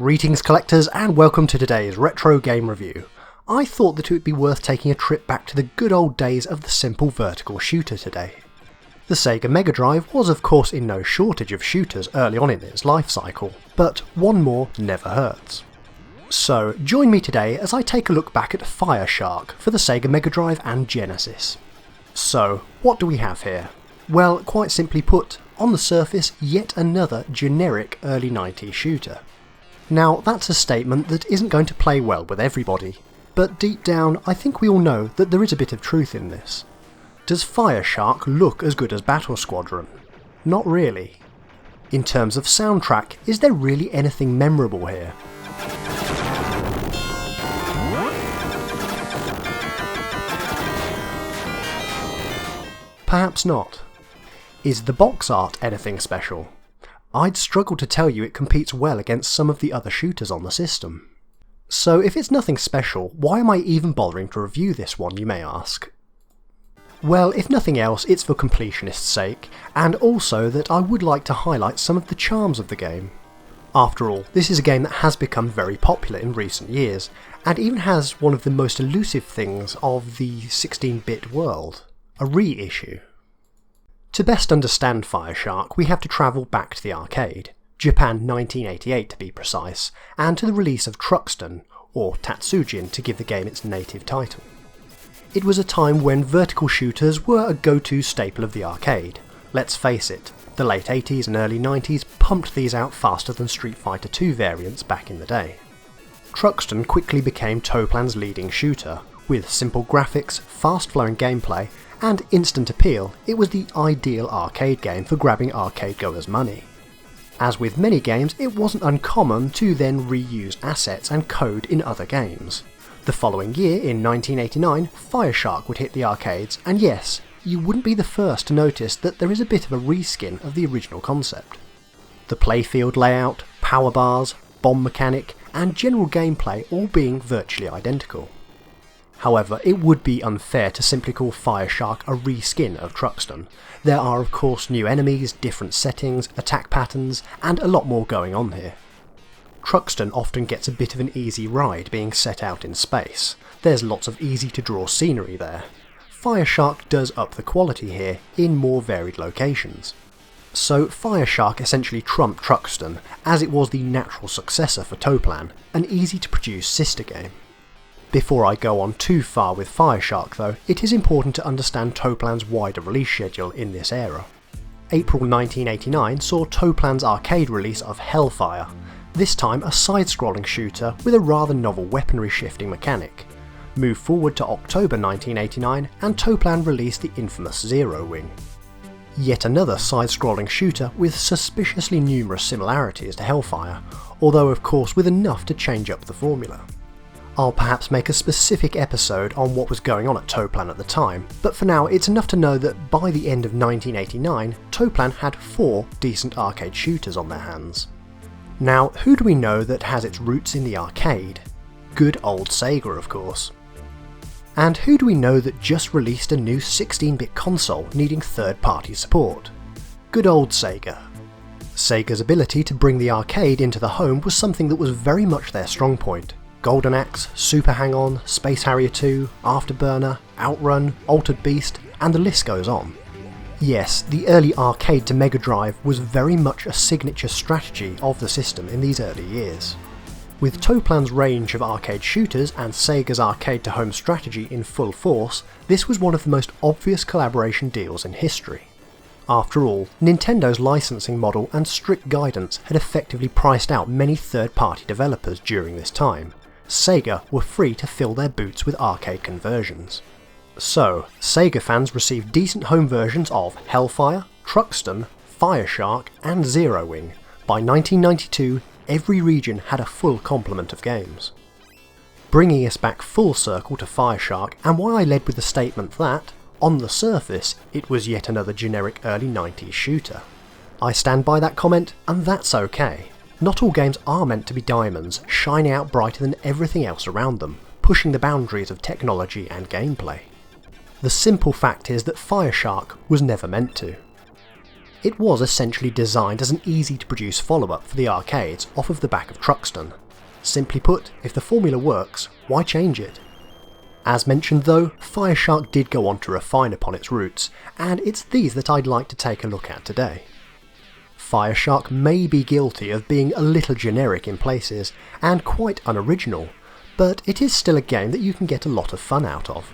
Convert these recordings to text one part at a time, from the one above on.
Greetings collectors and welcome to today's retro game review. I thought that it would be worth taking a trip back to the good old days of the simple vertical shooter today. The Sega Mega Drive was of course in no shortage of shooters early on in its life cycle, but one more never hurts. So join me today as I take a look back at Fire Shark for the Sega Mega Drive and Genesis. So what do we have here? Well, quite simply put, on the surface yet another generic early 90s shooter. Now that's a statement that isn't going to play well with everybody, but deep down I think we all know that there is a bit of truth in this. Does Fire Shark look as good as Battle Squadron? Not really. In terms of soundtrack, is there really anything memorable here? Perhaps not. Is the box art anything special? I'd struggle to tell you it competes well against some of the other shooters on the system. So if it's nothing special, why am I even bothering to review this one, you may ask? Well, if nothing else, it's for completionist's sake, and also that I would like to highlight some of the charms of the game. After all, this is a game that has become very popular in recent years, and even has one of the most elusive things of the 16-bit world, a reissue. To best understand Fire Shark, we have to travel back to the arcade, Japan 1988 to be precise, and to the release of Truxton, or Tatsujin to give the game its native title. It was a time when vertical shooters were a go-to staple of the arcade. Let's face it, the late 80s and early 90s pumped these out faster than Street Fighter II variants back in the day. Truxton quickly became Toaplan's leading shooter. With simple graphics, fast-flowing gameplay, and instant appeal, it was the ideal arcade game for grabbing arcade goers' money. As with many games, it wasn't uncommon to then reuse assets and code in other games. The following year, in 1989, Fire Shark would hit the arcades, and yes, you wouldn't be the first to notice that there is a bit of a reskin of the original concept. The playfield layout, power bars, bomb mechanic, and general gameplay all being virtually identical. However, it would be unfair to simply call Fire Shark a reskin of Truxton. There are of course new enemies, different settings, attack patterns, and a lot more going on here. Truxton often gets a bit of an easy ride being set out in space. There's lots of easy to draw scenery there. Fire Shark does up the quality here in more varied locations. So Fire Shark essentially trumped Truxton, as it was the natural successor for Toaplan, an easy to produce sister game. Before I go on too far with Fire Shark though, it is important to understand Toaplan's wider release schedule in this era. April 1989 saw Toaplan's arcade release of Hellfire, this time a side-scrolling shooter with a rather novel weaponry shifting mechanic. Move forward to October 1989 and Toaplan released the infamous Zero Wing. Yet another side-scrolling shooter with suspiciously numerous similarities to Hellfire, although of course with enough to change up the formula. I'll perhaps make a specific episode on what was going on at Toaplan at the time, but for now it's enough to know that by the end of 1989, Toaplan had 4 decent arcade shooters on their hands. Now, who do we know that has its roots in the arcade? Good old Sega, of course. And who do we know that just released a new 16-bit console needing third-party support? Good old Sega. Sega's ability to bring the arcade into the home was something that was very much their strong point. Golden Axe, Super Hang-On, Space Harrier 2, Afterburner, Outrun, Altered Beast, and the list goes on. Yes, the early arcade to Mega Drive was very much a signature strategy of the system in these early years. With Toaplan's range of arcade shooters and Sega's arcade to home strategy in full force, this was one of the most obvious collaboration deals in history. After all, Nintendo's licensing model and strict guidance had effectively priced out many third-party developers during this time. Sega were free to fill their boots with arcade conversions. So, Sega fans received decent home versions of Hellfire, Truxton, Fire Shark, and Zero Wing. By 1992, every region had a full complement of games. Bringing us back full circle to Fire Shark, and why I led with the statement that, on the surface, it was yet another generic early 90s shooter. I stand by that comment, and that's okay. Not all games are meant to be diamonds, shining out brighter than everything else around them, pushing the boundaries of technology and gameplay. The simple fact is that Fire Shark was never meant to. it was essentially designed as an easy to produce follow-up for the arcades off of the back of Truxton. Simply put, if the formula works, why change it? As mentioned though, Fireshark did go on to refine upon its roots, and it's these that I'd like to take a look at today. Fireshark may be guilty of being a little generic in places, and quite unoriginal, but it is still a game that you can get a lot of fun out of.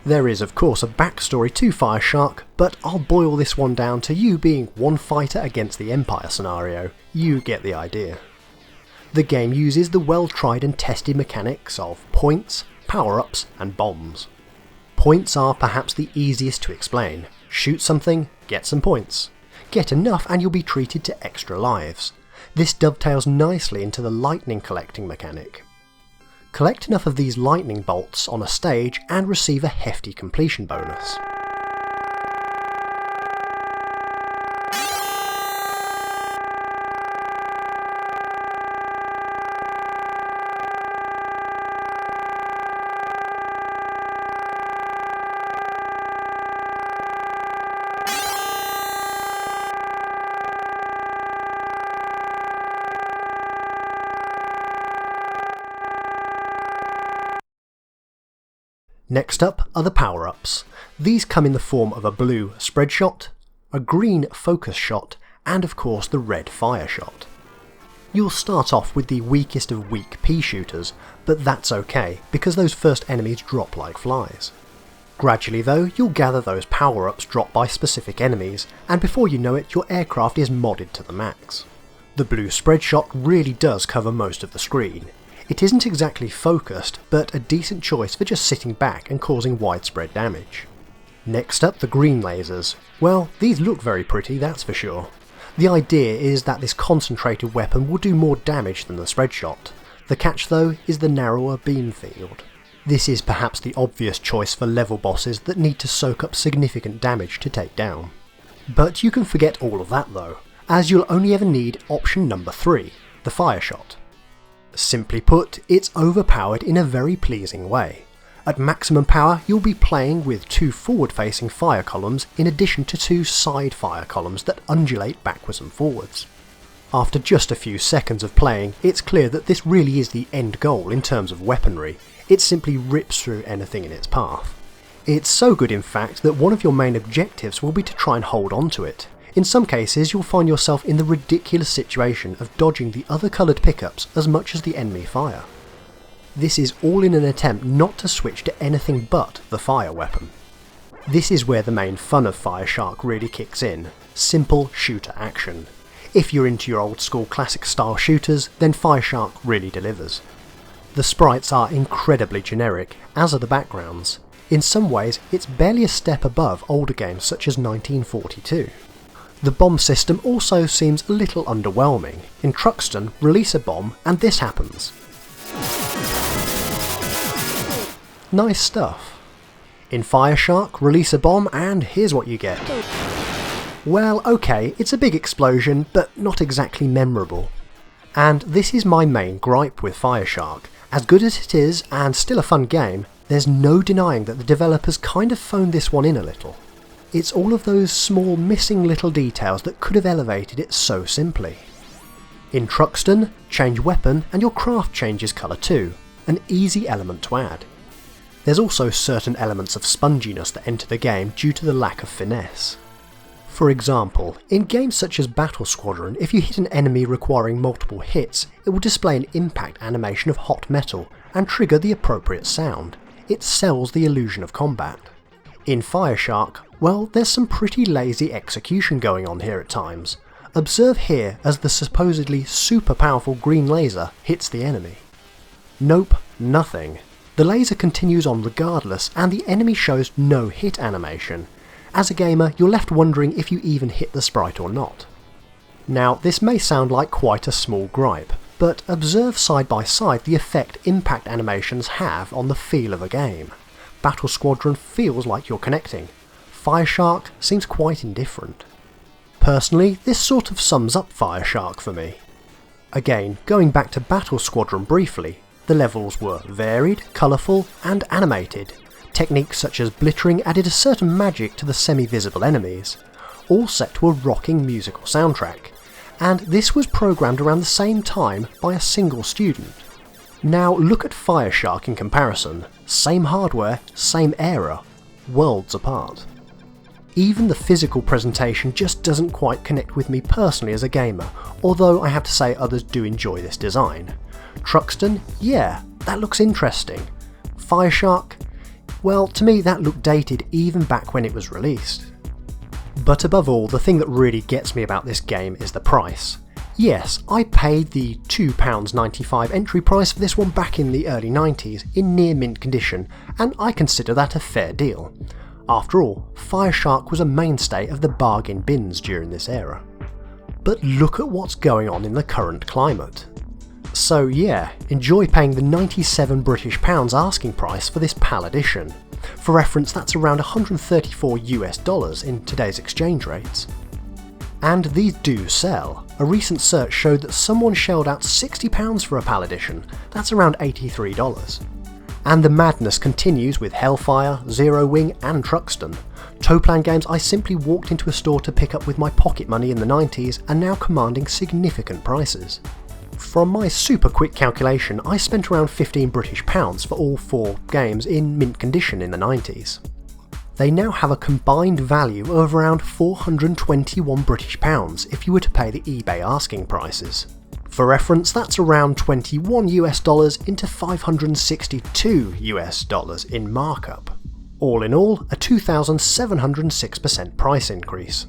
There is of course a backstory to Fireshark, but I'll boil this one down to you being one fighter against the Empire scenario. You get the idea. The game uses the well-tried and tested mechanics of points, power-ups and bombs. Points are perhaps the easiest to explain. Shoot something, get some points. Get enough and you'll be treated to extra lives. This dovetails nicely into the lightning collecting mechanic. Collect enough of these lightning bolts on a stage and receive a hefty completion bonus. Next up are the power-ups. These come in the form of a blue spread shot, a green focus shot, and of course the red fire shot. You'll start off with the weakest of weak pea shooters, but that's okay because those first enemies drop like flies. Gradually though, you'll gather those power-ups dropped by specific enemies, and before you know it your aircraft is modded to the max. The blue spread shot really does cover most of the screen. It isn't exactly focused, but a decent choice for just sitting back and causing widespread damage. Next up, the green lasers. Well, these look very pretty, that's for sure. The idea is that this concentrated weapon will do more damage than the spread shot. The catch though is the narrower beam field. This is perhaps the obvious choice for level bosses that need to soak up significant damage to take down. But you can forget all of that though, as you'll only ever need option number 3, the fire shot. Simply put, it's overpowered in a very pleasing way. At maximum power you'll be playing with 2 forward-facing fire columns in addition to 2 side fire columns that undulate backwards and forwards. After just a few seconds of playing, it's clear that this really is the end goal in terms of weaponry. It simply rips through anything in its path. It's so good in fact that one of your main objectives will be to try and hold on to it. In some cases you'll find yourself in the ridiculous situation of dodging the other coloured pickups as much as the enemy fire. This is all in an attempt not to switch to anything but the fire weapon. This is where the main fun of Fireshark really kicks in. Simple shooter action. If you're into your old school classic style shooters, then Fireshark really delivers. The sprites are incredibly generic, as are the backgrounds. In some ways it's barely a step above older games such as 1942. The bomb system also seems a little underwhelming. In Truxton, release a bomb and this happens. Nice stuff. In Fireshark, release a bomb and here's what you get. Well, okay, it's a big explosion, but not exactly memorable. And this is my main gripe with Fireshark. As good as it is, and still a fun game, there's no denying that the developers kind of phoned this one in a little. It's all of those small missing little details that could have elevated it so simply. In Truxton, change weapon and your craft changes colour too, an easy element to add. There's also certain elements of sponginess that enter the game due to the lack of finesse. For example, in games such as Battle Squadron, if you hit an enemy requiring multiple hits, it will display an impact animation of hot metal and trigger the appropriate sound. It sells the illusion of combat. In Fireshark, well, there's some pretty lazy execution going on here at times. Observe here as the supposedly super powerful green laser hits the enemy. Nope, nothing. The laser continues on regardless and the enemy shows no hit animation. As a gamer, you're left wondering if you even hit the sprite or not. Now, this may sound like quite a small gripe, but observe side by side the effect impact animations have on the feel of a game. Battle Squadron feels like you're connecting. Fireshark seems quite indifferent. Personally, this sort of sums up Fireshark for me. Again, going back to Battle Squadron briefly, the levels were varied, colourful and animated. Techniques such as blittering added a certain magic to the semi-visible enemies. all set to a rocking musical soundtrack, and this was programmed around the same time by a single student. Now look at Fireshark in comparison, same hardware, same era, worlds apart. Even the physical presentation just doesn't quite connect with me personally as a gamer, although I have to say others do enjoy this design. Truxton, yeah, that looks interesting. Fireshark, well, to me that looked dated even back when it was released. But above all, the thing that really gets me about this game is the price. Yes, I paid the £2.95 entry price for this one back in the early 90s in near mint condition, and I consider that a fair deal. After all, Fireshark was a mainstay of the bargain bins during this era. But look at what's going on in the current climate. So yeah, enjoy paying the £97 British asking price for this PAL edition. For reference, that's around $134 in today's exchange rates. And these do sell. A recent search showed that someone shelled out £60 for a PAL edition, that's around $83. And the madness continues with Hellfire, Zero Wing and Truxton. Toaplan games I simply walked into a store to pick up with my pocket money in the 90s are now commanding significant prices. From my super quick calculation, I spent around £15 British for all 4 games in mint condition in the 90s. They now have a combined value of around £421 British if you were to pay the eBay asking prices. For reference, that's around $21 into $562 in markup. All in all, a 2,706% price increase.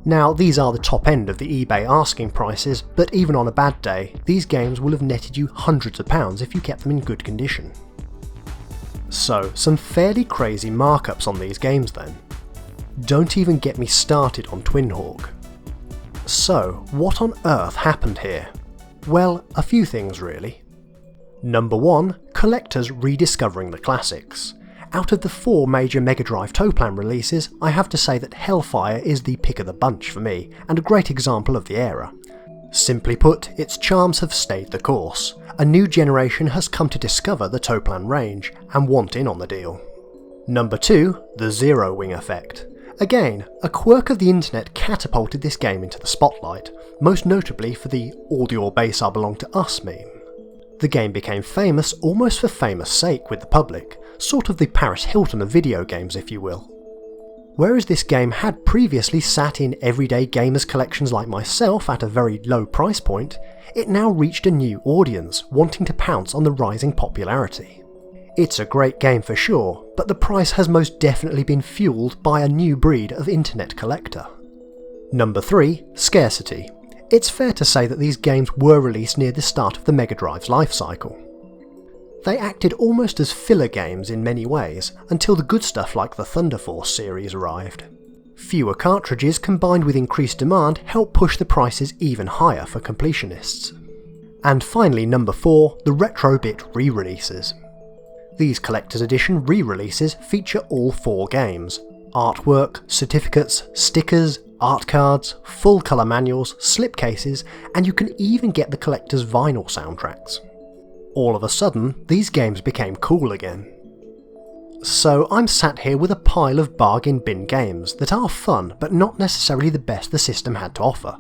Now, these are the top end of the eBay asking prices, but even on a bad day, these games will have netted you hundreds of pounds if you kept them in good condition. So, some fairly crazy markups on these games then. Don't even get me started on Twin Hawk. So, what on earth happened here? Well, a few things really. Number 1, collectors rediscovering the classics. Out of the 4 major Mega Drive Toaplan releases, I have to say that Hellfire is the pick of the bunch for me, and a great example of the era. Simply put, its charms have stayed the course. A new generation has come to discover the Toaplan range, and want in on the deal. Number 2, the Zero Wing effect. Again, a quirk of the internet catapulted this game into the spotlight, most notably for the "all your base are belong to us" meme. The game became famous almost for famous sake with the public, sort of the Paris Hilton of video games if you will. Whereas this game had previously sat in everyday gamers collections like myself at a very low price point, it now reached a new audience wanting to pounce on the rising popularity. It's a great game for sure, but the price has most definitely been fueled by a new breed of internet collector. Number 3, scarcity. It's fair to say that these games were released near the start of the Mega Drive's life cycle. They acted almost as filler games in many ways, until the good stuff like the Thunder Force series arrived. Fewer cartridges combined with increased demand helped push the prices even higher for completionists. And finally, number 4, the Retrobit re-releases. These collector's edition re-releases feature all 4 games: artwork, certificates, stickers, art cards, full colour manuals, slipcases, and you can even get the collector's vinyl soundtracks. All of a sudden, these games became cool again. So I'm sat here with a pile of bargain bin games that are fun but not necessarily the best the system had to offer.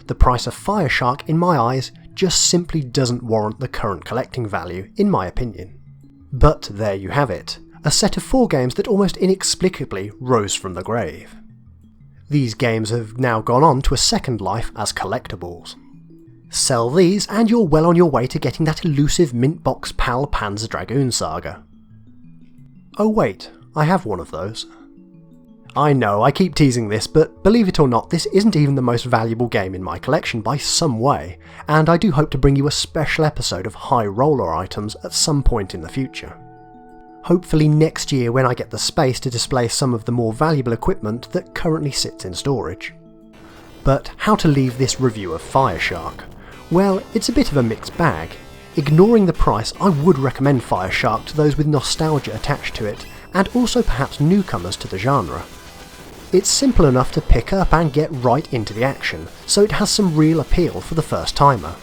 The price of Fireshark, in my eyes, just simply doesn't warrant the current collecting value, in my opinion. But there you have it, a set of 4 games that almost inexplicably rose from the grave. These games have now gone on to a second life as collectibles. Sell these and you're well on your way to getting that elusive mint box PAL Panzer Dragoon saga. Oh wait, I have one of those. I know, I keep teasing this, but believe it or not, this isn't even the most valuable game in my collection by some way, and I do hope to bring you a special episode of high roller items at some point in the future. Hopefully next year when I get the space to display some of the more valuable equipment that currently sits in storage. But how to leave this review of Fireshark? Well, it's a bit of a mixed bag. Ignoring the price, I would recommend Fireshark to those with nostalgia attached to it, and also perhaps newcomers to the genre. It's simple enough to pick up and get right into the action, so it has some real appeal for the first timer.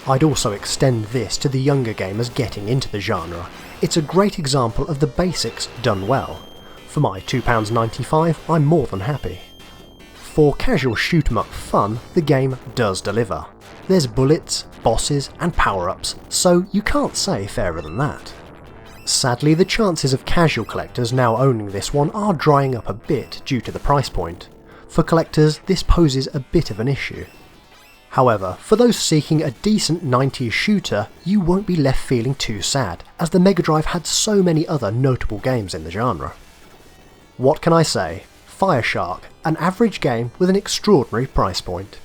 I'd also extend this to the younger gamers getting into the genre. It's a great example of the basics done well. For my £2.95, I'm more than happy. for casual shoot 'em up fun, the game does deliver. There's bullets, bosses, and power-ups, so you can't say fairer than that. Sadly, the chances of casual collectors now owning this one are drying up a bit due to the price point. For collectors, this poses a bit of an issue. However, for those seeking a decent 90s shooter, you won't be left feeling too sad, as the Mega Drive had so many other notable games in the genre. What can I say? Fireshark, an average game with an extraordinary price point.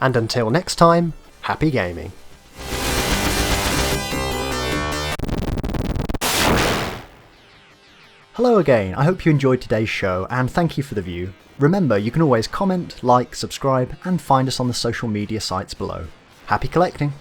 And until next time, happy gaming. Hello again, I hope you enjoyed today's show and thank you for the view. Remember, you can always comment, like, subscribe and find us on the social media sites below. Happy collecting!